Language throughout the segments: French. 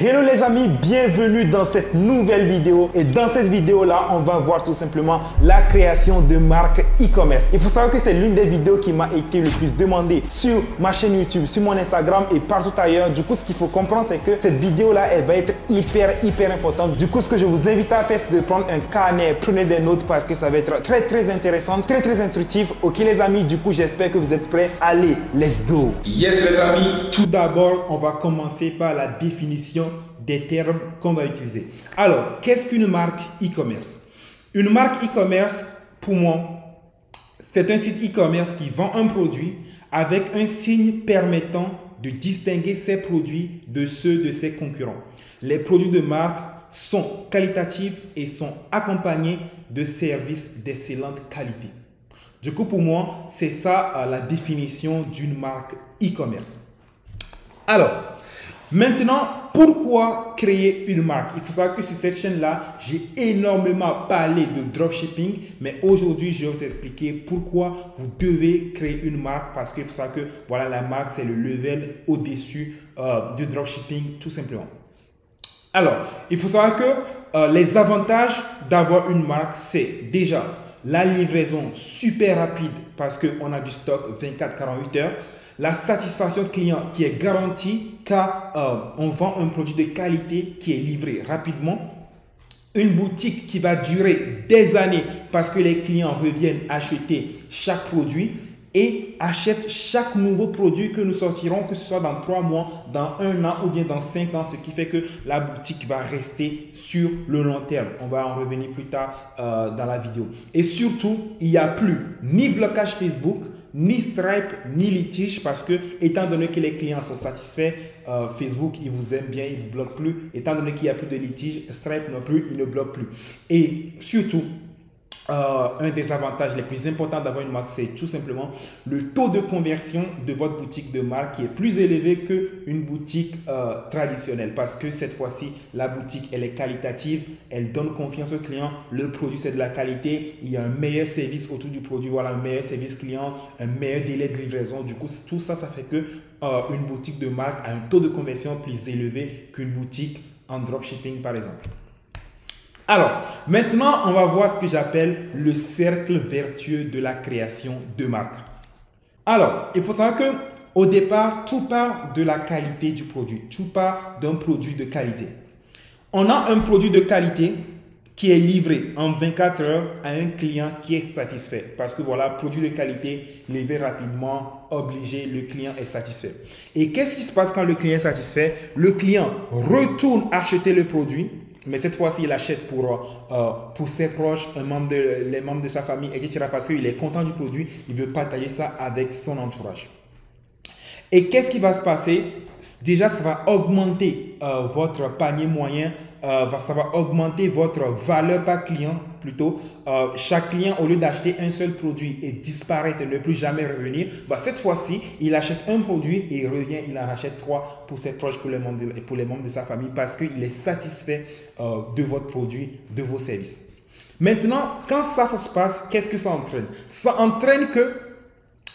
Hello les amis, bienvenue dans cette nouvelle vidéo et dans cette vidéo là on va voir tout simplement la création de marques e-commerce. Il faut savoir que c'est l'une des vidéos qui m'a été le plus demandée sur ma chaîne YouTube, sur mon Instagram et partout ailleurs. Du coup ce qu'il faut comprendre c'est que cette vidéo là elle va être hyper importante. Du coup ce que je vous invite à faire c'est de prendre un carnet, prenez des notes parce que ça va être très intéressant, très instructif. Ok les amis, du coup j'espère que vous êtes prêts. Allez, let's go. Yes les amis, tout d'abord on va commencer par la définition des termes qu'on va utiliser. Alors, qu'est-ce qu'une marque e-commerce? Une marque e-commerce, pour moi, c'est un site e-commerce qui vend un produit avec un signe permettant de distinguer ses produits de ceux de ses concurrents. Les produits de marque sont qualitatifs et sont accompagnés de services d'excellente qualité. Du coup, pour moi, c'est ça la définition d'une marque e-commerce. Alors, maintenant, pourquoi créer une marque? Il faut savoir que sur cette chaîne-là, j'ai énormément parlé de dropshipping, mais aujourd'hui, je vais vous expliquer pourquoi vous devez créer une marque parce qu'il faut savoir que voilà, la marque, c'est le level au-dessus du dropshipping, tout simplement. Alors, il faut savoir que les avantages d'avoir une marque, c'est déjà la livraison super rapide parce qu'on a du stock 24-48 heures. La satisfaction client qui est garantie car on vend un produit de qualité qui est livré rapidement. Une boutique qui va durer des années parce que les clients reviennent acheter chaque produit et achètent chaque nouveau produit que nous sortirons, que ce soit dans 3 mois, dans 1 an ou bien dans 5 ans, ce qui fait que la boutique va rester sur le long terme. On va en revenir plus tard dans la vidéo. Et surtout, il n'y a plus ni blocage Facebook, ni Stripe, ni litige parce que, étant donné que les clients sont satisfaits, Facebook, il vous aime bien, il ne vous bloque plus. Étant donné qu'il n'y a plus de litige, Stripe non plus, il ne bloque plus. Et surtout, un des avantages les plus importants d'avoir une marque, c'est tout simplement le taux de conversion de votre boutique de marque qui est plus élevé qu'une boutique traditionnelle parce que cette fois-ci, la boutique, elle est qualitative, elle donne confiance au client, le produit, c'est de la qualité, il y a un meilleur service autour du produit, voilà, un meilleur service client, un meilleur délai de livraison. Du coup, tout ça, ça fait que une boutique de marque a un taux de conversion plus élevé qu'une boutique en dropshipping, par exemple. Alors, maintenant, on va voir ce que j'appelle le cercle vertueux de la création de marque. Alors, il faut savoir que au départ, tout part de la qualité du produit. Tout part d'un produit de qualité. On a un produit de qualité qui est livré en 24 heures à un client qui est satisfait. Parce que voilà, produit de qualité, livré rapidement, obligé, le client est satisfait. Et qu'est-ce qui se passe quand le client est satisfait? Le client retourne acheter le produit. Mais cette fois-ci, il achète pour ses proches, les membres de sa famille, etc. Parce qu'il est content du produit, il veut partager ça avec son entourage. Et qu'est-ce qui va se passer? Déjà, ça va augmenter votre panier moyen, ça va augmenter votre valeur par client plutôt. Chaque client, au lieu d'acheter un seul produit et disparaître et ne plus jamais revenir, cette fois-ci, il achète un produit et il revient, il en rachète 3 pour ses proches, pour les membres de sa famille parce qu'il est satisfait de votre produit, de vos services. Maintenant, quand ça se passe, qu'est-ce que ça entraîne? Ça entraîne que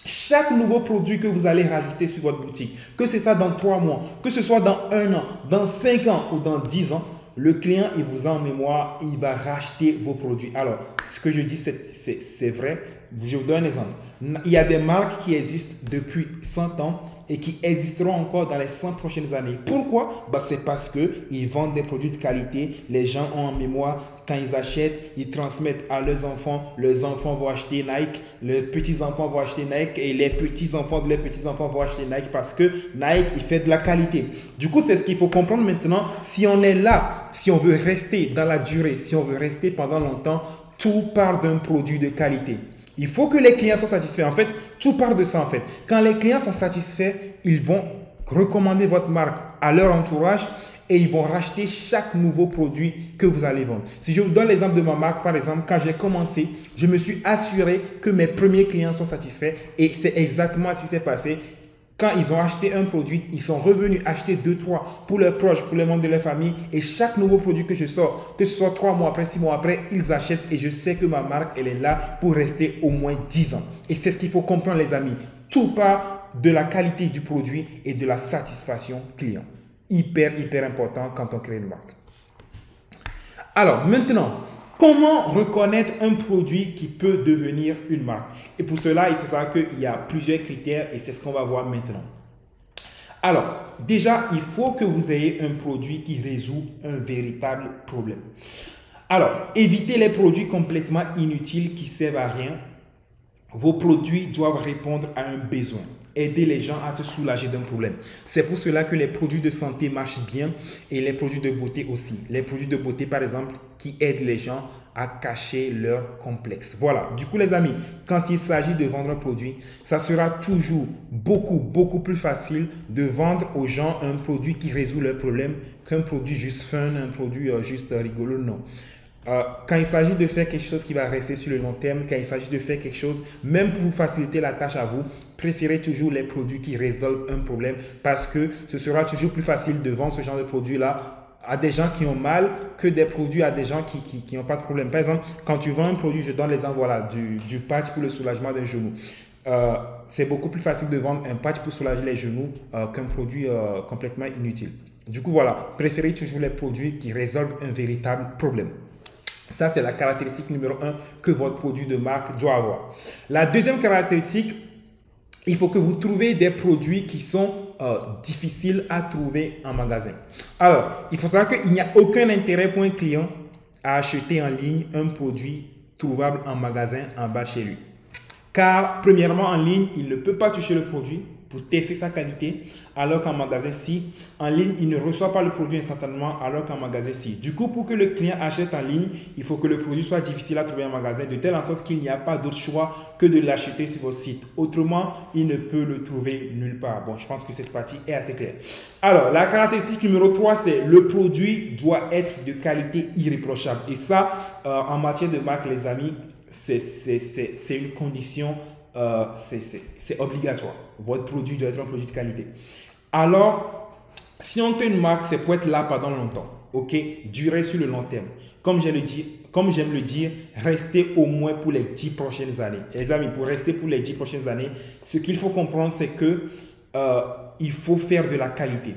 chaque nouveau produit que vous allez rajouter sur votre boutique, que ce soit dans 3 mois, que ce soit dans 1 an, dans 5 ans ou dans 10 ans, le client, il vous a en mémoire, il va racheter vos produits. Alors, ce que je dis, c'est vrai. Je vous donne un exemple. Il y a des marques qui existent depuis 100 ans et qui existeront encore dans les 100 prochaines années. Pourquoi? C'est parce qu'ils vendent des produits de qualité. Les gens ont en mémoire, quand ils achètent, ils transmettent à leurs enfants. Leurs enfants vont acheter Nike, les petits-enfants vont acheter Nike et les petits-enfants de leurs petits-enfants vont acheter Nike parce que Nike, il fait de la qualité. Du coup, c'est ce qu'il faut comprendre maintenant. Si on est là, si on veut rester dans la durée, si on veut rester pendant longtemps, tout part d'un produit de qualité. Il faut que les clients soient satisfaits. En fait, tout part de ça en fait. Quand les clients sont satisfaits, ils vont recommander votre marque à leur entourage et ils vont racheter chaque nouveau produit que vous allez vendre. Si je vous donne l'exemple de ma marque, par exemple, quand j'ai commencé, je me suis assuré que mes premiers clients sont satisfaits et c'est exactement ce qui s'est passé. Quand ils ont acheté un produit, ils sont revenus acheter 2-3 pour leurs proches, pour les membres de leur famille. Et chaque nouveau produit que je sors, que ce soit 3 mois après, 6 mois après, ils achètent. Et je sais que ma marque, elle est là pour rester au moins 10 ans. Et c'est ce qu'il faut comprendre les amis. Tout part de la qualité du produit et de la satisfaction client. hyper important quand on crée une marque. Alors maintenant, comment reconnaître un produit qui peut devenir une marque? Et pour cela, il faut savoir qu'il y a plusieurs critères et c'est ce qu'on va voir maintenant. Alors, déjà, il faut que vous ayez un produit qui résout un véritable problème. Alors, évitez les produits complètement inutiles qui servent à rien. Vos produits doivent répondre à un besoin, aider les gens à se soulager d'un problème. C'est pour cela que les produits de santé marchent bien et les produits de beauté aussi. Les produits de beauté, par exemple, qui aident les gens à cacher leurs complexes. Voilà. Du coup, les amis, quand il s'agit de vendre un produit, ça sera toujours beaucoup plus facile de vendre aux gens un produit qui résout leurs problèmes qu'un produit juste fun, un produit juste rigolo. Non. Quand il s'agit de faire quelque chose qui va rester sur le long terme, quand il s'agit de faire quelque chose, même pour vous faciliter la tâche à vous, préférez toujours les produits qui résolvent un problème parce que ce sera toujours plus facile de vendre ce genre de produit-là à des gens qui ont mal que des produits à des gens qui n'ont pas de problème. Par exemple, quand tu vends un produit, je donne l'exemple voilà, du patch pour le soulagement d'un genou. C'est beaucoup plus facile de vendre un patch pour soulager les genoux qu'un produit complètement inutile. Du coup, voilà, préférez toujours les produits qui résolvent un véritable problème. Ça, c'est la caractéristique numéro 1 que votre produit de marque doit avoir. La deuxième caractéristique, il faut que vous trouviez des produits qui sont difficiles à trouver en magasin. Alors, il faut savoir qu'il n'y a aucun intérêt pour un client à acheter en ligne un produit trouvable en magasin en bas de chez lui. Car, premièrement, en ligne, il ne peut pas toucher le produit pour tester sa qualité, alors qu'en magasin, si. En ligne, il ne reçoit pas le produit instantanément, alors qu'en magasin, si. Du coup, pour que le client achète en ligne, il faut que le produit soit difficile à trouver en magasin, de telle sorte qu'il n'y a pas d'autre choix que de l'acheter sur votre site. Autrement, il ne peut le trouver nulle part. Bon, je pense que cette partie est assez claire. Alors, la caractéristique numéro 3, c'est le produit doit être de qualité irréprochable. Et ça, en matière de marque, les amis, c'est une condition, c'est obligatoire. Votre produit doit être un produit de qualité. Alors, si on fait une marque, c'est pour être là pendant longtemps. Ok, durer sur le long terme. Comme j'aime le dire, restez au moins pour les 10 prochaines années. Les amis, pour rester pour les 10 prochaines années, ce qu'il faut comprendre, c'est que il faut faire de la qualité.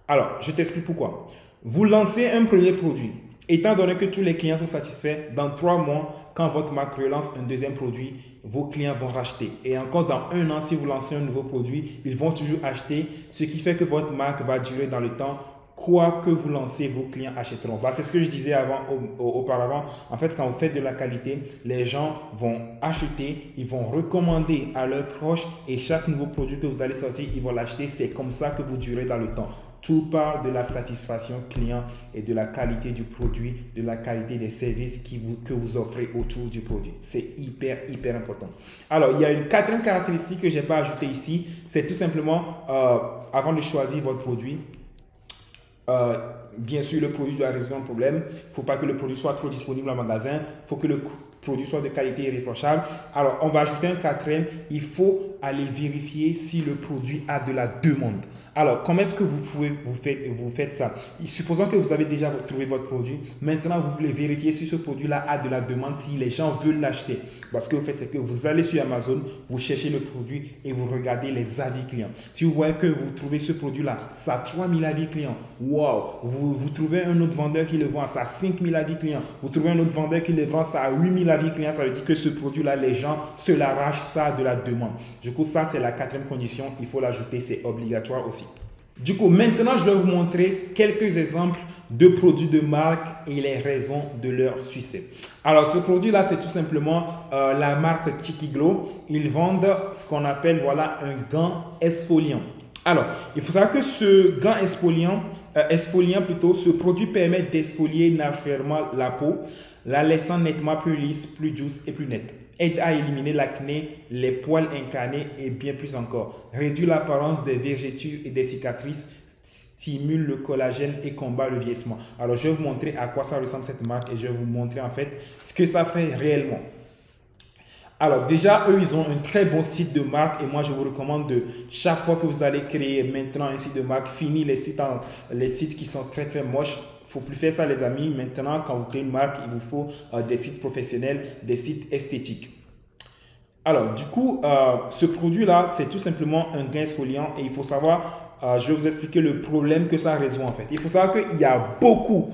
Alors, je t'explique pourquoi. Vous lancez un premier produit. Étant donné que tous les clients sont satisfaits, dans 3 mois, quand votre marque relance un deuxième produit, vos clients vont racheter. Et encore dans 1 an, si vous lancez un nouveau produit, ils vont toujours acheter, ce qui fait que votre marque va durer dans le temps. Quoi que vous lancez, vos clients achèteront. Bah, c'est ce que je disais auparavant. En fait, quand vous faites de la qualité, les gens vont acheter, ils vont recommander à leurs proches et chaque nouveau produit que vous allez sortir, ils vont l'acheter. C'est comme ça que vous durez dans le temps. Tout part de la satisfaction client et de la qualité du produit, de la qualité des services que vous offrez autour du produit. C'est hyper important. Alors, il y a une 4e caractéristique que je n'ai pas ajoutée ici. C'est tout simplement, avant de choisir votre produit, bien sûr, le produit doit résoudre un problème. Il ne faut pas que le produit soit trop disponible en magasin. Il faut que le produit soit de qualité irréprochable. Alors, on va ajouter un 4e. Il faut aller vérifier si le produit a de la demande. Alors, comment est-ce que vous faites ça? Supposons que vous avez déjà trouvé votre produit. Maintenant, vous voulez vérifier si ce produit-là a de la demande, si les gens veulent l'acheter. Ce que vous faites, c'est que vous allez sur Amazon, vous cherchez le produit et vous regardez les avis clients. Si vous voyez que vous trouvez ce produit-là, ça a 3000 avis clients. Wow! Vous trouvez un autre vendeur qui le vend, ça a 5000 avis clients. Vous trouvez un autre vendeur qui le vend, ça a 8000 avis clients. Ça veut dire que ce produit-là, les gens se l'arrachent, ça a de la demande. Du coup, ça, c'est la 4e condition. Il faut l'ajouter, c'est obligatoire aussi. Du coup, maintenant, je vais vous montrer quelques exemples de produits de marque et les raisons de leur succès. Alors, ce produit-là, c'est tout simplement la marque Chikiglo. Ils vendent ce qu'on appelle un gant exfoliant. Alors, il faut savoir que ce gant exfoliant, ce produit permet d'exfolier naturellement la peau, la laissant nettement plus lisse, plus douce et plus nette. Aide à éliminer l'acné, les poils incarnés et bien plus encore. Réduit l'apparence des vergetures et des cicatrices, stimule le collagène et combat le vieillissement. Alors, je vais vous montrer à quoi ça ressemble cette marque et je vais vous montrer en fait ce que ça fait réellement. Alors déjà, eux, ils ont un très bon site de marque et moi, je vous recommande de, chaque fois que vous allez créer maintenant un site de marque, fini les sites qui sont très moches. Il ne faut plus faire ça, les amis. Maintenant, quand vous créez une marque, il vous faut des sites professionnels, des sites esthétiques. Alors, du coup, ce produit-là, c'est tout simplement un gain exfoliant et il faut savoir je vais vous expliquer le problème que ça résout en fait. Il faut savoir qu'il y a beaucoup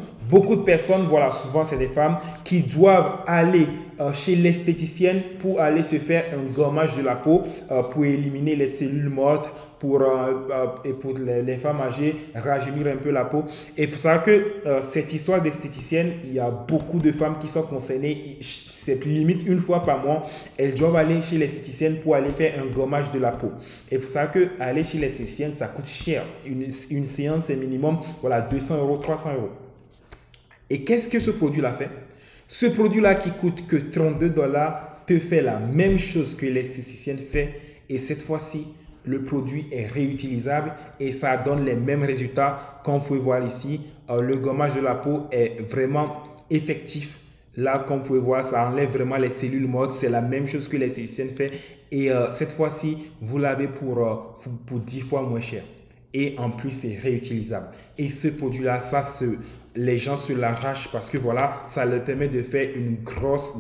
de personnes, voilà, souvent c'est des femmes, qui doivent aller chez l'esthéticienne pour aller se faire un gommage de la peau pour éliminer les cellules mortes, et pour les femmes âgées, rajeunir un peu la peau. Et il faut savoir que cette histoire d'esthéticienne, il y a beaucoup de femmes qui sont concernées. C'est limite une fois par mois, elles doivent aller chez l'esthéticienne pour aller faire un gommage de la peau. Et il faut savoir que aller chez l'esthéticienne, ça coûte cher. Une séance, c'est minimum voilà, 200 €, 300 €. Et qu'est-ce que ce produit-là fait? Ce produit-là qui coûte que 32 $ te fait la même chose que l'esthéticienne fait. Et cette fois-ci, le produit est réutilisable et ça donne les mêmes résultats. Comme vous pouvez voir ici, le gommage de la peau est vraiment effectif. Là, comme vous pouvez voir, ça enlève vraiment les cellules mortes. C'est la même chose que l'esthéticienne fait. Et cette fois-ci, vous l'avez pour 10 fois moins cher. Et en plus, c'est réutilisable. Et ce produit-là, les gens se l'arrachent parce que voilà, ça leur permet de faire une grosse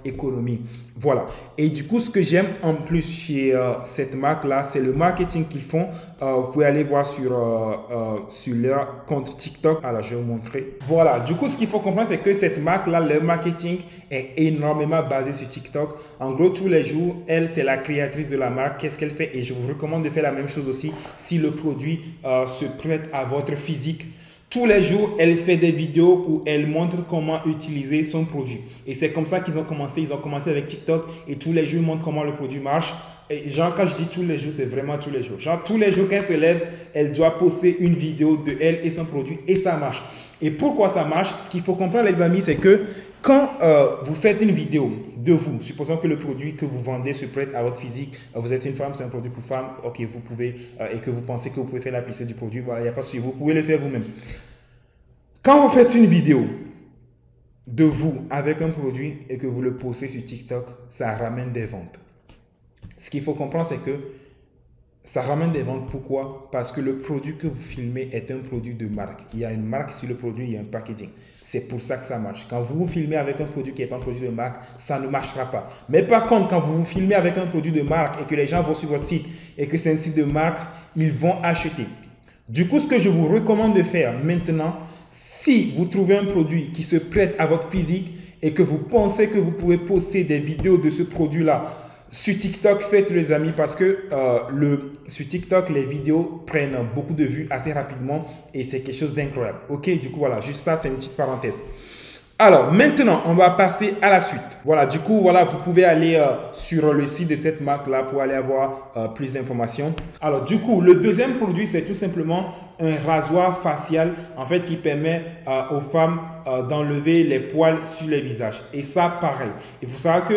économie. Voilà. Et du coup, ce que j'aime en plus chez cette marque-là, c'est le marketing qu'ils font. Vous pouvez aller voir sur leur compte TikTok. Alors, je vais vous montrer. Voilà. Du coup, ce qu'il faut comprendre, c'est que cette marque-là, leur marketing est énormément basé sur TikTok. En gros, tous les jours, elle, c'est la créatrice de la marque. Qu'est-ce qu'elle fait? Et je vous recommande de faire la même chose aussi si le produit se prête à votre physique. Tous les jours, elle fait des vidéos où elle montre comment utiliser son produit. Et c'est comme ça qu'ils ont commencé. Ils ont commencé avec TikTok et tous les jours, ils montrent comment le produit marche. Et genre, quand je dis tous les jours, c'est vraiment tous les jours. Genre, tous les jours qu'elle se lève, elle doit poster une vidéo de elle et son produit et ça marche. Et pourquoi ça marche? Ce qu'il faut comprendre, les amis, c'est que quand vous faites une vidéo de vous, supposons que le produit que vous vendez se prête à votre physique, vous êtes une femme, c'est un produit pour femme, ok, vous pouvez, et que vous pensez que vous pouvez faire la publicité du produit, voilà, il n'y a pas de souci, vous pouvez le faire vous-même. Quand vous faites une vidéo de vous avec un produit et que vous le postez sur TikTok, ça ramène des ventes. Ce qu'il faut comprendre, c'est que ça ramène des ventes. Pourquoi? Parce que le produit que vous filmez est un produit de marque. Il y a une marque sur le produit, il y a un packaging. C'est pour ça que ça marche. Quand vous vous filmez avec un produit qui n'est pas un produit de marque, ça ne marchera pas. Mais par contre, quand vous vous filmez avec un produit de marque et que les gens vont sur votre site et que c'est un site de marque, ils vont acheter. Du coup, ce que je vous recommande de faire maintenant, si vous trouvez un produit qui se prête à votre physique et que vous pensez que vous pouvez poster des vidéos de ce produit-là sur TikTok, faites-le les amis parce que sur TikTok, les vidéos prennent beaucoup de vues assez rapidement et c'est quelque chose d'incroyable. Ok, du coup, voilà, juste ça, c'est une petite parenthèse. Alors, maintenant, on va passer à la suite. Voilà, du coup, voilà, vous pouvez aller sur le site de cette marque-là pour aller avoir plus d'informations. Alors, du coup, le deuxième produit, c'est tout simplement un rasoir facial, en fait, qui permet aux femmes d'enlever les poils sur les visages. Et ça, pareil. Il faut savoir que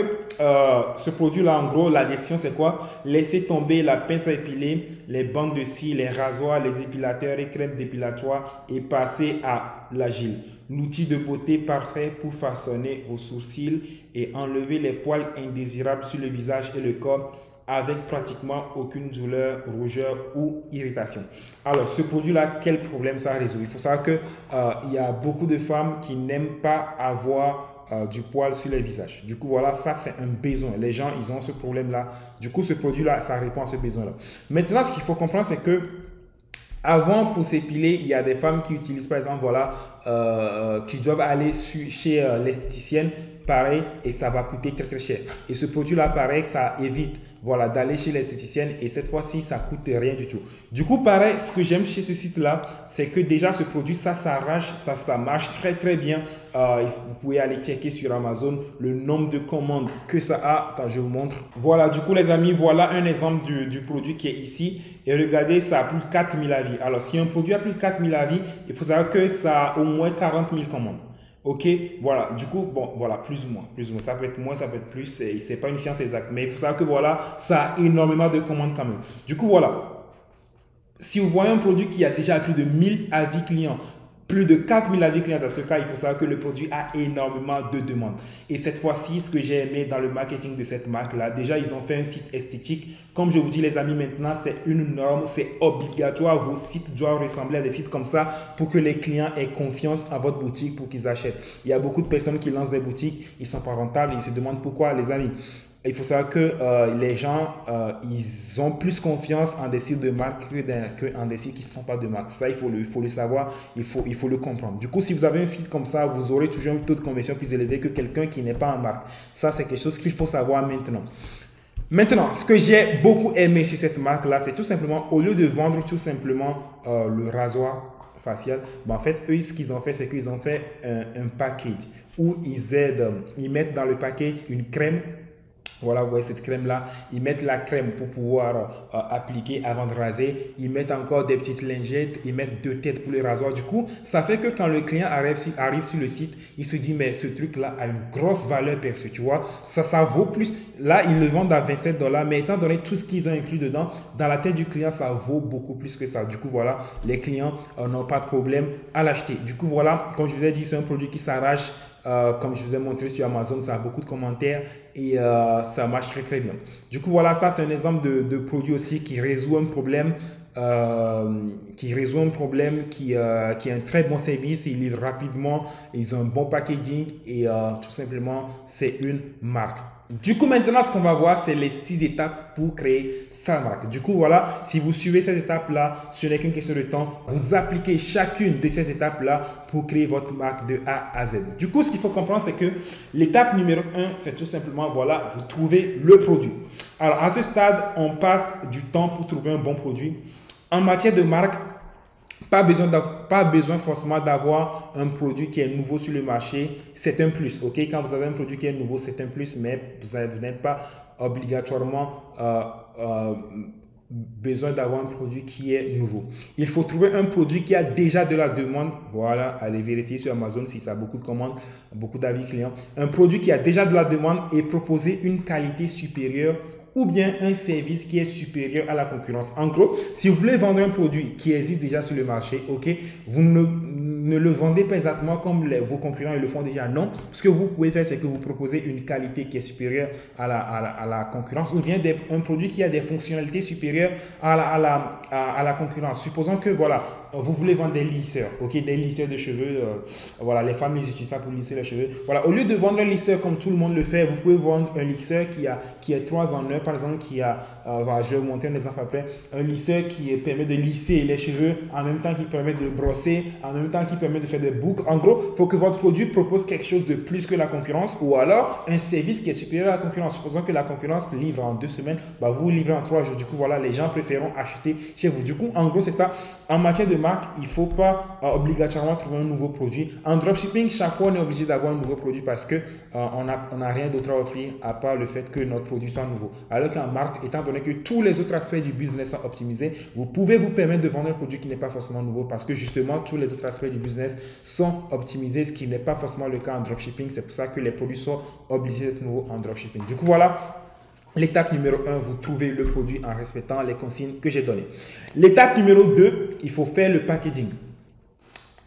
ce produit-là, en gros, la décision, c'est quoi? Laisser tomber la pince à épiler, les bandes de cils, les rasoirs, les épilateurs et crèmes dépilatoires et passer à l'agile. L'outil de beauté parfait pour façonner vos sourcils et enlever les poils indésirables sur le visage et le corps avec pratiquement aucune douleur, rougeur ou irritation. Alors, ce produit-là, quel problème ça résout? Il faut savoir qu'il y a beaucoup de femmes qui n'aiment pas avoir du poil sur les visages. Du coup, voilà, ça, c'est un besoin. Les gens, ils ont ce problème-là. Du coup, ce produit-là, ça répond à ce besoin-là. Maintenant, ce qu'il faut comprendre, c'est que avant, pour s'épiler, il y a des femmes qui utilisent, par exemple, voilà, qui doivent aller chez l'esthéticienne, pareil, et ça va coûter très cher. Et ce produit-là, pareil, ça évite, voilà, d'aller chez l'esthéticienne et cette fois-ci, ça coûte rien du tout. Du coup, pareil, ce que j'aime chez ce site-là, c'est que déjà, ce produit, ça s'arrache, ça marche très bien. Vous pouvez aller checker sur Amazon le nombre de commandes que ça a. Attends, je vous montre. Voilà, du coup, les amis, voilà un exemple du produit qui est ici. Et regardez, ça a plus de 4000 avis. Alors, si un produit a plus de 4000 avis, il faut savoir que ça a au moins 40 000 commandes. Ok, voilà, du coup, bon, voilà, plus ou moins, ça peut être moins, ça peut être plus, c'est pas une science exacte, mais il faut savoir que voilà, ça a énormément de commandes quand même. Du coup, voilà, si vous voyez un produit qui a déjà plus de 1000 avis clients, plus de 4000 avis clients dans ce cas, il faut savoir que le produit a énormément de demandes. Et cette fois-ci, ce que j'ai aimé dans le marketing de cette marque-là, déjà, ils ont fait un site esthétique. Comme je vous dis, les amis, maintenant, c'est une norme, c'est obligatoire. Vos sites doivent ressembler à des sites comme ça pour que les clients aient confiance en votre boutique pour qu'ils achètent. Il y a beaucoup de personnes qui lancent des boutiques, ils ne sont pas rentables, ils se demandent pourquoi, les amis. il faut savoir que les gens, ils ont plus confiance en des sites de marque qu'en des sites qui ne sont pas de marque. Ça, il faut le savoir, il faut le comprendre. Du coup, si vous avez un site comme ça, vous aurez toujours un taux de conversion plus élevé que quelqu'un qui n'est pas en marque. Ça, c'est quelque chose qu'il faut savoir maintenant. Maintenant, ce que j'ai beaucoup aimé chez cette marque-là, c'est tout simplement, au lieu de vendre tout simplement le rasoir facial, en fait, eux, ce qu'ils ont fait, c'est qu'ils ont fait un package où ils mettent dans le package une crème. Voilà, vous voyez cette crème-là. Ils mettent la crème pour pouvoir appliquer avant de raser. Ils mettent encore des petites lingettes. Ils mettent 2 têtes pour les rasoirs. Du coup, ça fait que quand le client arrive sur le site, il se dit, mais ce truc-là a une grosse valeur perçue, tu vois. Ça vaut plus. Là, ils le vendent à 27 $, mais étant donné tout ce qu'ils ont inclus dedans, dans la tête du client, ça vaut beaucoup plus que ça. Du coup, voilà, les clients n'ont pas de problème à l'acheter. Du coup, voilà, comme je vous ai dit, c'est un produit qui s'arrache. Comme je vous ai montré sur Amazon, ça a beaucoup de commentaires et ça marche très très bien. Du coup, voilà, ça c'est un exemple de produit aussi qui résout un problème, qui a un très bon service, ils livrent rapidement, ils ont un bon packaging et tout simplement, c'est une marque. Du coup, maintenant, ce qu'on va voir, c'est les 6 étapes pour créer sa marque. Du coup, voilà, si vous suivez ces étapes-là, ce n'est qu'une question de temps. Vous appliquez chacune de ces étapes-là pour créer votre marque de A à Z. Du coup, ce qu'il faut comprendre, c'est que l'étape numéro 1, c'est tout simplement, voilà, vous trouvez le produit. Alors, à ce stade, on passe du temps pour trouver un bon produit. En matière de marque, pas besoin forcément d'avoir un produit qui est nouveau sur le marché. C'est un plus. Ok, quand vous avez un produit qui est nouveau, c'est un plus, mais vous n'êtes pas obligatoirement besoin d'avoir un produit qui est nouveau. Il faut trouver un produit qui a déjà de la demande. Voilà, allez vérifier sur Amazon si ça a beaucoup de commandes, beaucoup d'avis clients. Un produit qui a déjà de la demande et proposer une qualité supérieure ou bien un service qui est supérieur à la concurrence. En gros, si vous voulez vendre un produit qui existe déjà sur le marché, ok, vous ne le vendez pas exactement comme vos concurrents le font déjà. Non, ce que vous pouvez faire, c'est que vous proposez une qualité qui est supérieure à la concurrence ou bien un produit qui a des fonctionnalités supérieures à la concurrence. Supposons que, voilà, vous voulez vendre des lisseurs, ok, des lisseurs de cheveux, voilà, les femmes ils utilisent ça pour lisser les cheveux. Voilà, au lieu de vendre un lisseur comme tout le monde le fait, vous pouvez vendre un lisseur qui est 3 en 1, par exemple, voilà, je vais vous montrer un exemple après, un lisseur qui permet de lisser les cheveux, en même temps qui permet de brosser, en même temps qui permet de faire des boucles. En gros, il faut que votre produit propose quelque chose de plus que la concurrence ou alors un service qui est supérieur à la concurrence. Supposons que la concurrence livre en 2 semaines, vous livrez en 3 jours. Du coup, voilà, les gens préféreront acheter chez vous. Du coup, en gros, c'est ça. En matière de marque, il ne faut pas obligatoirement trouver un nouveau produit. En dropshipping, chaque fois, on est obligé d'avoir un nouveau produit parce que on n'a rien d'autre à offrir à part le fait que notre produit soit nouveau. Alors qu'en marque, étant donné que tous les autres aspects du business sont optimisés, vous pouvez vous permettre de vendre un produit qui n'est pas forcément nouveau parce que justement, tous les autres aspects du business sont optimisés, ce qui n'est pas forcément le cas en dropshipping. C'est pour ça que les produits sont obligés d'être nouveaux en dropshipping. Du coup, voilà. L'étape numéro 1, vous trouvez le produit en respectant les consignes que j'ai données. L'étape numéro 2, il faut faire le packaging.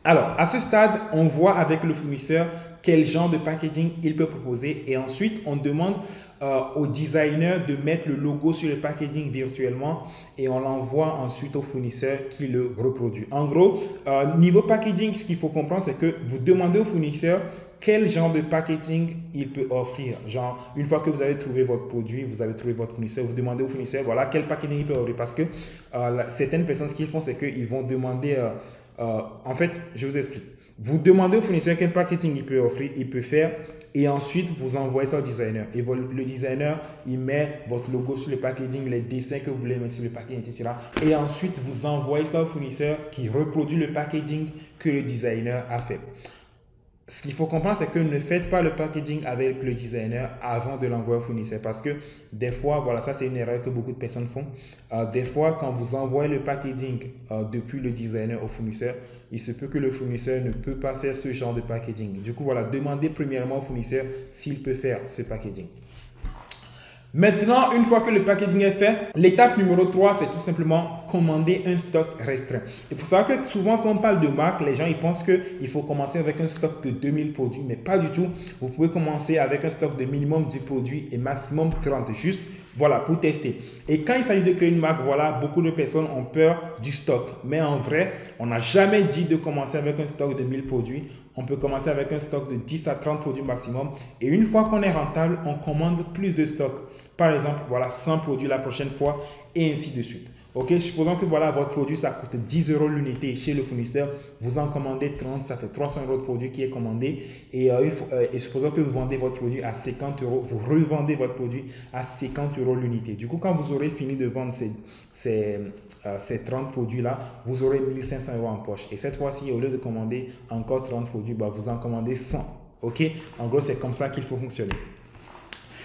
Alors, à ce stade, on voit avec le fournisseur quel genre de packaging il peut proposer et ensuite, on demande au designer de mettre le logo sur le packaging virtuellement et on l'envoie ensuite au fournisseur qui le reproduit. En gros, niveau packaging, ce qu'il faut comprendre, c'est que vous demandez au fournisseur quel genre de packaging il peut offrir. Genre, une fois que vous avez trouvé votre produit, vous avez trouvé votre fournisseur, vous demandez au fournisseur, voilà, quel packaging il peut offrir. Parce que certaines personnes, ce qu'ils font, c'est qu'ils vont demander, en fait, je vous explique. Vous demandez au fournisseur quel packaging il peut offrir, il peut faire, et ensuite vous envoyez ça au designer. Et le designer, il met votre logo sur le packaging, les dessins que vous voulez mettre sur le packaging, etc. Et ensuite, vous envoyez ça au fournisseur qui reproduit le packaging que le designer a fait. Ce qu'il faut comprendre, c'est que ne faites pas le packaging avec le designer avant de l'envoyer au fournisseur parce que des fois, voilà, ça c'est une erreur que beaucoup de personnes font. Des fois, quand vous envoyez le packaging depuis le designer au fournisseur, il se peut que le fournisseur ne peut pas faire ce genre de packaging. Du coup, voilà, demandez premièrement au fournisseur s'il peut faire ce packaging. Maintenant, une fois que le packaging est fait, l'étape numéro 3, c'est tout simplement commander un stock restreint. Il faut savoir que souvent, quand on parle de marque, les gens ils pensent qu'il faut commencer avec un stock de 2000 produits, mais pas du tout. Vous pouvez commencer avec un stock de minimum 10 produits et maximum 30, juste voilà, pour tester. Et quand il s'agit de créer une marque, voilà, beaucoup de personnes ont peur du stock. Mais en vrai, on n'a jamais dit de commencer avec un stock de 1000 produits. On peut commencer avec un stock de 10 à 30 produits maximum. Et une fois qu'on est rentable, on commande plus de stock. Par exemple, voilà, 100 produits la prochaine fois et ainsi de suite. Ok, supposons que voilà, votre produit, ça coûte 10 € l'unité chez le fournisseur. Vous en commandez 30, ça fait 300 € de produit qui est commandé. Et supposons que vous vendez votre produit à 50 €, vous revendez votre produit à 50 € l'unité. Du coup, quand vous aurez fini de vendre ces 30 produits-là, vous aurez 1500 € en poche. Et cette fois-ci, au lieu de commander encore 30 produits, bah, vous en commandez 100. Ok, en gros, c'est comme ça qu'il faut fonctionner.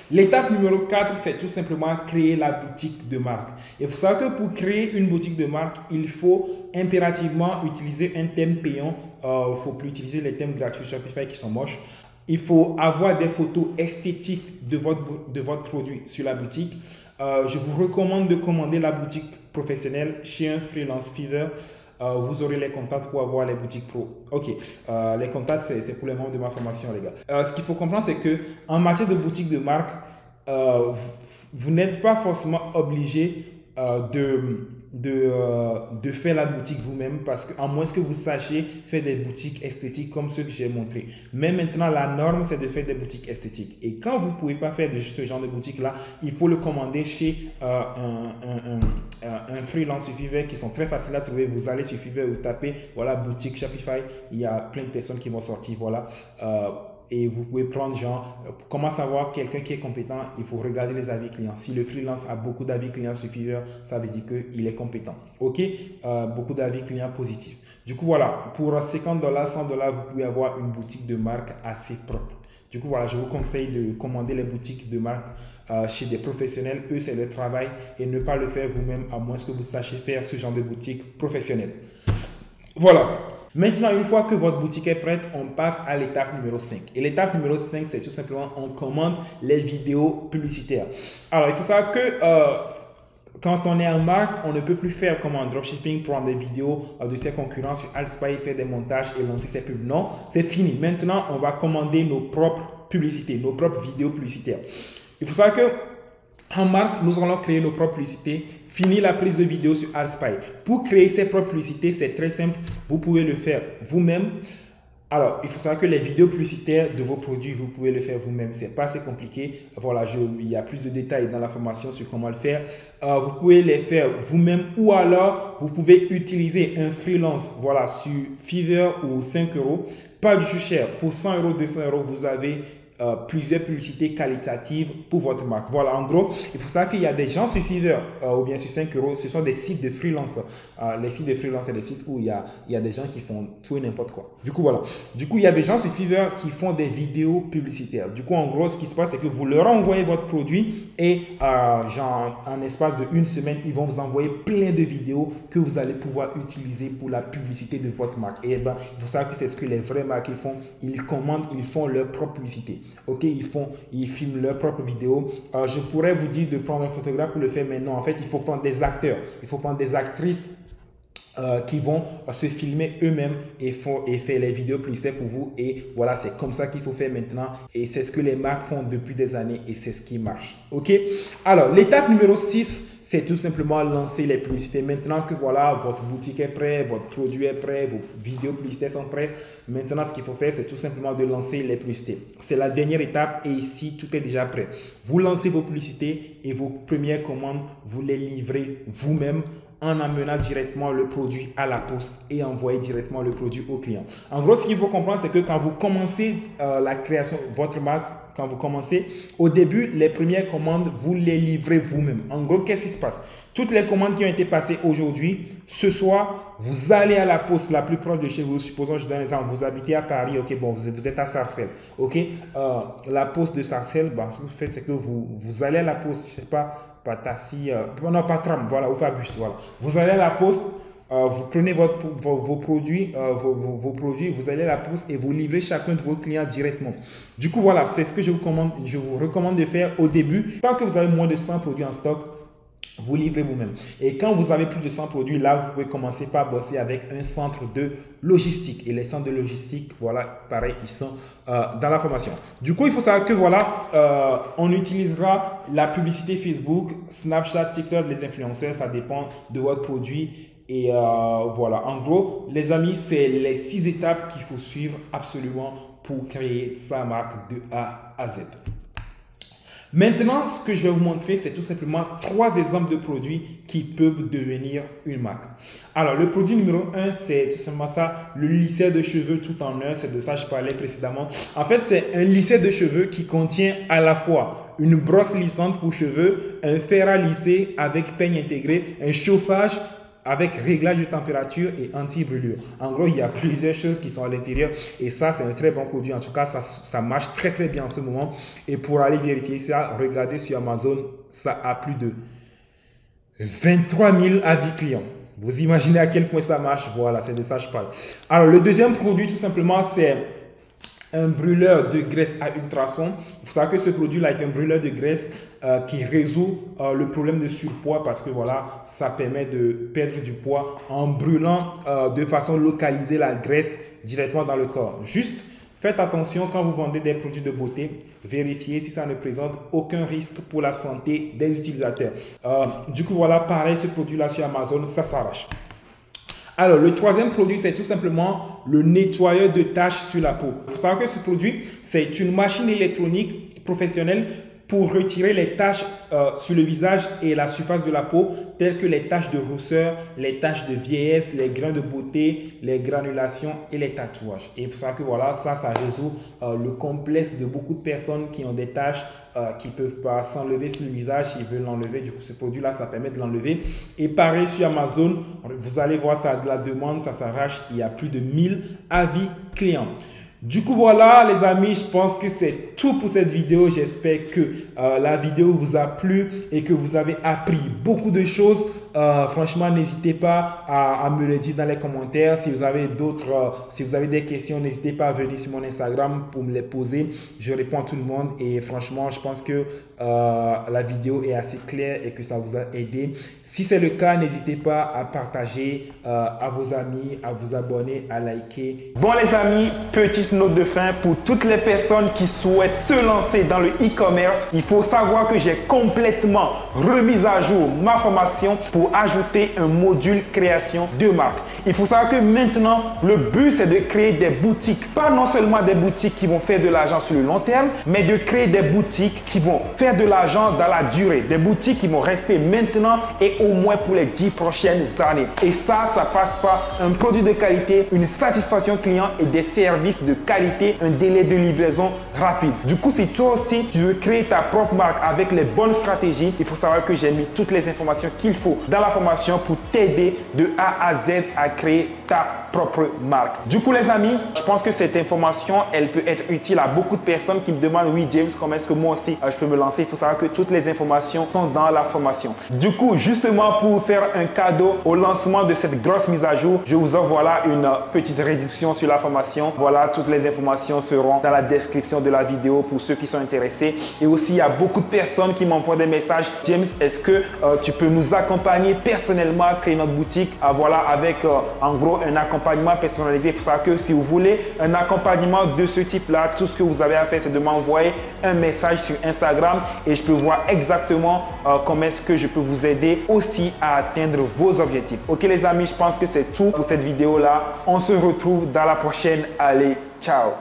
L'étape numéro 4, c'est tout simplement créer la boutique de marque. Il faut savoir que pour créer une boutique de marque, il faut impérativement utiliser un thème payant. Il ne faut plus utiliser les thèmes gratuits Shopify qui sont moches. Il faut avoir des photos esthétiques de votre produit sur la boutique. Je vous recommande de commander la boutique professionnelle chez un freelance Fiverr. Vous aurez les contacts pour avoir les boutiques pro. Ok, les contacts, c'est pour les membres de ma formation, les gars. Ce qu'il faut comprendre, c'est que en matière de boutique de marque, vous n'êtes pas forcément obligé de faire la boutique vous-même, parce qu'à moins que vous sachiez faire des boutiques esthétiques comme ceux que j'ai montré. Mais maintenant, la norme, c'est de faire des boutiques esthétiques. Et quand vous ne pouvez pas faire ce genre de boutique-là, il faut le commander chez un freelance sur Fiverr qui sont très faciles à trouver. Vous allez sur Fiverr, vous tapez, voilà, boutique Shopify. Il y a plein de personnes qui vont sortir, voilà. Et vous pouvez prendre genre, comment savoir quelqu'un qui est compétent? Il faut regarder les avis clients. Si le freelance a beaucoup d'avis clients sur Fiverr, ça veut dire qu'il est compétent. Ok, beaucoup d'avis clients positifs. Du coup, voilà, pour 50 $, 100 $, vous pouvez avoir une boutique de marque assez propre. Du coup, voilà, je vous conseille de commander les boutiques de marque chez des professionnels. Eux, c'est leur travail, et ne pas le faire vous-même, à moins que vous sachiez faire ce genre de boutique professionnelle. Voilà. Maintenant, une fois que votre boutique est prête, on passe à l'étape numéro 5. Et l'étape numéro 5, c'est tout simplement, on commande les vidéos publicitaires. Alors, il faut savoir que quand on est en marque, on ne peut plus faire comme en dropshipping, prendre des vidéos de ses concurrents sur AdSpy, faire des montages et lancer ses pubs. Non, c'est fini. Maintenant, on va commander nos propres publicités, nos propres vidéos publicitaires. Il faut savoir que en marque, nous allons créer nos propres publicités. Fini la prise de vidéo sur AdSpy. Pour créer ses propres publicités, c'est très simple. Vous pouvez le faire vous-même. Alors, il faut savoir que les vidéos publicitaires de vos produits, vous pouvez le faire vous-même. Ce n'est pas assez compliqué. Voilà, il y a plus de détails dans la formation sur comment le faire. Vous pouvez les faire vous-même, ou alors vous pouvez utiliser un freelance, voilà, sur Fiverr ou 5 €. Pas du tout cher. Pour 100 €, 200 €, vous avez plusieurs publicités qualitatives pour votre marque. Voilà, en gros, il faut savoir qu'il y a des gens sur Fiverr ou bien sur 5 €, ce sont des sites de freelance. Les sites de freelance, c'est des sites où il y a des gens qui font tout et n'importe quoi. Du coup, voilà. Du coup, il y a des gens sur Fiverr qui font des vidéos publicitaires. Du coup, en gros, ce qui se passe, c'est que vous leur envoyez votre produit et genre, en espace de une semaine, ils vont vous envoyer plein de vidéos que vous allez pouvoir utiliser pour la publicité de votre marque. Et ben, il faut savoir que c'est ce que les vraies marques font. Ils commandent, ils font leur propre publicité. Ok, ils filment leurs propres vidéos. Je pourrais vous dire de prendre un photographe pour le faire, mais non, en fait, il faut prendre des acteurs, il faut prendre des actrices qui vont se filmer eux-mêmes et faire les vidéos publicitaires pour vous. Et voilà, c'est comme ça qu'il faut faire maintenant. Et c'est ce que les marques font depuis des années et c'est ce qui marche. Ok, alors l'étape numéro 6, c'est tout simplement lancer les publicités. Maintenant que voilà, votre boutique est prête, votre produit est prêt, vos vidéos publicitaires sont prêtes, maintenant ce qu'il faut faire, c'est tout simplement de lancer les publicités. C'est la dernière étape et ici, tout est déjà prêt. Vous lancez vos publicités et vos premières commandes, vous les livrez vous-même en amenant directement le produit à la poste et envoyer directement le produit au client. En gros, ce qu'il faut comprendre, c'est que quand vous commencez la création de votre marque, quand vous commencez, au début, les premières commandes, vous les livrez vous-même. En gros, qu'est-ce qui se passe? Toutes les commandes qui ont été passées aujourd'hui, ce soir, vous allez à la poste la plus proche de chez vous. Supposons, je donne un exemple, vous habitez à Paris, ok, bon, vous êtes à Sarcelles, ok. La poste de Sarcelles, bah, ce que vous faites, c'est que vous allez à la poste, je sais pas, pas taxi, non, pas tram, voilà, ou pas bus, voilà. Vous allez à la poste, vous prenez vos produits, vous allez à la poste et vous livrez chacun de vos clients directement. Du coup, voilà, c'est ce que je vous recommande de faire au début. Tant que vous avez moins de 100 produits en stock, vous livrez vous-même. Et quand vous avez plus de 100 produits, là, vous pouvez commencer par bosser avec un centre de logistique. Et les centres de logistique, voilà, pareil, ils sont dans la formation. Du coup, il faut savoir que, voilà, on utilisera la publicité Facebook, Snapchat, TikTok, les influenceurs, ça dépend de votre produit. Et voilà, en gros, les amis, c'est les 6 étapes qu'il faut suivre absolument pour créer sa marque de A à Z. Maintenant, ce que je vais vous montrer, c'est tout simplement 3 exemples de produits qui peuvent devenir une marque. Alors, le produit numéro 1, c'est tout simplement ça, le lisseur de cheveux tout en un. C'est de ça que je parlais précédemment. En fait, c'est un lisseur de cheveux qui contient à la fois une brosse lissante pour cheveux, un fer à lisser avec peigne intégré, un chauffage avec réglage de température et anti-brûlure. En gros, il y a plusieurs choses qui sont à l'intérieur et ça, c'est un très bon produit. En tout cas, ça marche très très bien en ce moment. Et pour aller vérifier ça, regardez sur Amazon, ça a plus de 23 000 avis clients. Vous imaginez à quel point ça marche? Voilà, c'est de ça que je parle. Alors, le deuxième produit, tout simplement, c'est un brûleur de graisse à ultrasons. Il faut savoir que ce produit-là est un brûleur de graisse qui résout le problème de surpoids parce que voilà, ça permet de perdre du poids en brûlant de façon localisée la graisse directement dans le corps. Juste, faites attention quand vous vendez des produits de beauté, vérifiez si ça ne présente aucun risque pour la santé des utilisateurs. Du coup, voilà, pareil, ce produit-là sur Amazon, ça s'arrache. Alors, le troisième produit, c'est tout simplement le nettoyeur de taches sur la peau. Il faut savoir que ce produit, c'est une machine électronique professionnelle pour retirer les taches sur le visage et la surface de la peau, telles que les taches de rousseur, les taches de vieillesse, les grains de beauté, les granulations et les tatouages. Et il faut savoir que voilà, ça résout le complexe de beaucoup de personnes qui ont des taches qui ne peuvent pas s'enlever sur le visage, ils veulent l'enlever. Du coup, ce produit-là, ça permet de l'enlever. Et pareil sur Amazon, vous allez voir, ça a de la demande, ça s'arrache. Il y a plus de 1000 avis clients. Du coup, voilà les amis, je pense que c'est tout pour cette vidéo. J'espère que la vidéo vous a plu et que vous avez appris beaucoup de choses. Franchement, n'hésitez pas à me le dire dans les commentaires. Si vous avez si vous avez des questions, n'hésitez pas à venir sur mon Instagram pour me les poser. Je réponds à tout le monde et franchement, je pense que la vidéo est assez claire et que ça vous a aidé. Si c'est le cas, n'hésitez pas à partager à vos amis, à vous abonner, à liker. Bon les amis, petite note de fin pour toutes les personnes qui souhaitent se lancer dans le e-commerce. Il faut savoir que j'ai complètement remis à jour ma formation pour ajouter un module création de marque. Il faut savoir que maintenant, le but c'est de créer des boutiques. Pas non seulement des boutiques qui vont faire de l'argent sur le long terme, mais de créer des boutiques qui vont faire de l'argent dans la durée. Des boutiques qui vont rester maintenant et au moins pour les 10 prochaines années. Et ça passe par un produit de qualité, une satisfaction client et des services de qualité, un délai de livraison rapide. Du coup, si toi aussi tu veux créer ta propre marque avec les bonnes stratégies, il faut savoir que j'ai mis toutes les informations qu'il faut dans la formation pour t'aider de A à Z à créer ta propre marque. Du coup, les amis, je pense que cette information, elle peut être utile à beaucoup de personnes qui me demandent, oui, James, comment est-ce que moi aussi je peux me lancer? Il faut savoir que toutes les informations sont dans la formation. Du coup, justement pour faire un cadeau au lancement de cette grosse mise à jour, je vous offre voilà une petite réduction sur la formation. Voilà, toutes les informations seront dans la description de la vidéo pour ceux qui sont intéressés. Et aussi, il y a beaucoup de personnes qui m'envoient des messages. James, est-ce que tu peux nous accompagner personnellement à créer notre boutique? Voilà, avec en gros un accompagnement personnalisé. Il faut savoir que si vous voulez un accompagnement de ce type-là, tout ce que vous avez à faire, c'est de m'envoyer un message sur Instagram et je peux voir exactement comment est-ce que je peux vous aider aussi à atteindre vos objectifs. Ok les amis, je pense que c'est tout pour cette vidéo-là. On se retrouve dans la prochaine. Allez, ciao!